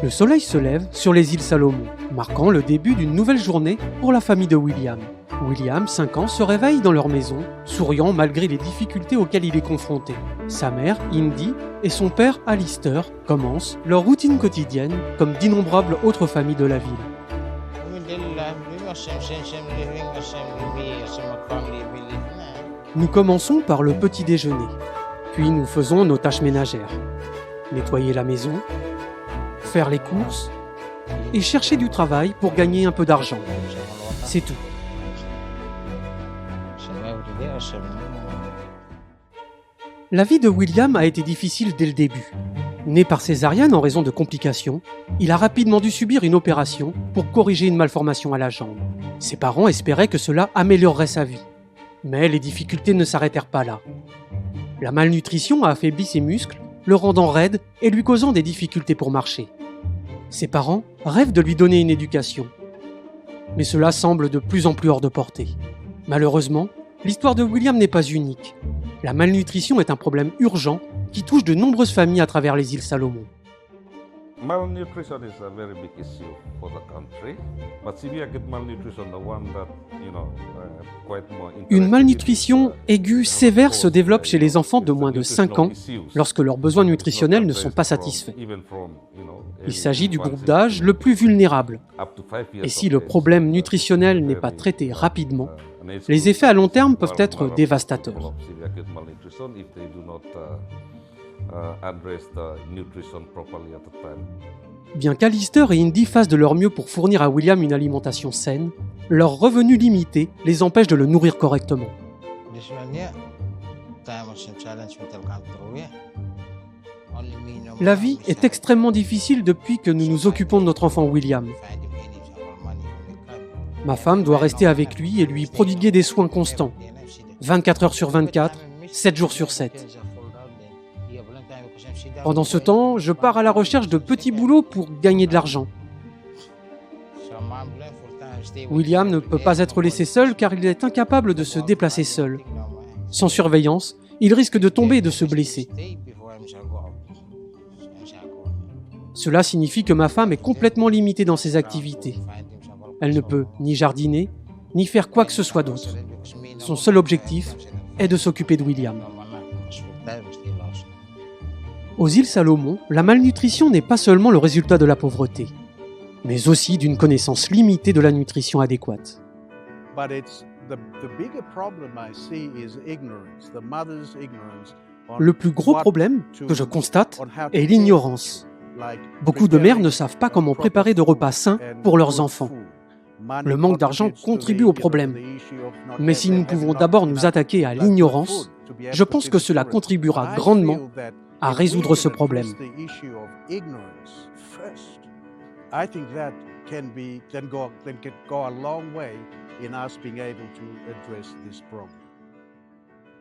Le soleil se lève sur les îles Salomon, marquant le début d'une nouvelle journée pour la famille de William. William, 5 ans, se réveille dans leur maison, souriant malgré les difficultés auxquelles il est confronté. Sa mère, Indy, et son père, Alistair, commencent leur routine quotidienne comme d'innombrables autres familles de la ville. Nous commençons par le petit déjeuner, puis nous faisons nos tâches ménagères. Nettoyer la maison, faire les courses et chercher du travail pour gagner un peu d'argent. C'est tout. La vie de William a été difficile dès le début. Né par césarienne en raison de complications, il a rapidement dû subir une opération pour corriger une malformation à la jambe. Ses parents espéraient que cela améliorerait sa vie. Mais les difficultés ne s'arrêtèrent pas là. La malnutrition a affaibli ses muscles, le rendant raide et lui causant des difficultés pour marcher. Ses parents rêvent de lui donner une éducation. Mais cela semble de plus en plus hors de portée. Malheureusement, l'histoire de William n'est pas unique. La malnutrition est un problème urgent qui touche de nombreuses familles à travers les îles Salomon. Malnutrition is a very big issue for the country, but severe acute malnutrition, the one that, quite more Une malnutrition aiguë sévère se développe chez les enfants de moins de 5 ans lorsque leurs besoins nutritionnels ne sont pas satisfaits. Il s'agit du groupe d'âge le plus vulnérable. Et si le problème nutritionnel n'est pas traité rapidement, les effets à long terme peuvent être dévastateurs. Bien qu'Alistair et Indy fassent de leur mieux pour fournir à William une alimentation saine, leurs revenus limités les empêchent de le nourrir correctement. La vie est extrêmement difficile depuis que nous nous occupons de notre enfant William. Ma femme doit rester avec lui et lui prodiguer des soins constants, 24 heures sur 24, 7 jours sur 7. Pendant ce temps, je pars à la recherche de petits boulots pour gagner de l'argent. William ne peut pas être laissé seul car il est incapable de se déplacer seul. Sans surveillance, il risque de tomber et de se blesser. Cela signifie que ma femme est complètement limitée dans ses activités. Elle ne peut ni jardiner, ni faire quoi que ce soit d'autre. Son seul objectif est de s'occuper de William. Aux îles Salomon, la malnutrition n'est pas seulement le résultat de la pauvreté, mais aussi d'une connaissance limitée de la nutrition adéquate. Le plus gros problème que je constate est l'ignorance. Beaucoup de mères ne savent pas comment préparer de repas sains pour leurs enfants. Le manque d'argent contribue au problème. Mais si nous pouvons d'abord nous attaquer à l'ignorance, je pense que cela contribuera grandement à résoudre ce problème.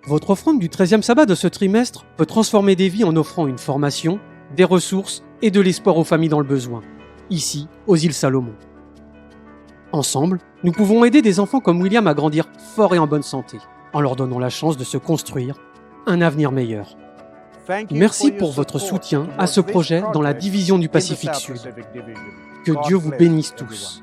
Votre offrande du 13e sabbat de ce trimestre peut transformer des vies en offrant une formation, des ressources et de l'espoir aux familles dans le besoin, ici, aux îles Salomon. Ensemble, nous pouvons aider des enfants comme William à grandir forts et en bonne santé, en leur donnant la chance de se construire un avenir meilleur. Merci pour votre soutien à ce projet dans la division du Pacifique Sud. Que Dieu vous bénisse tous.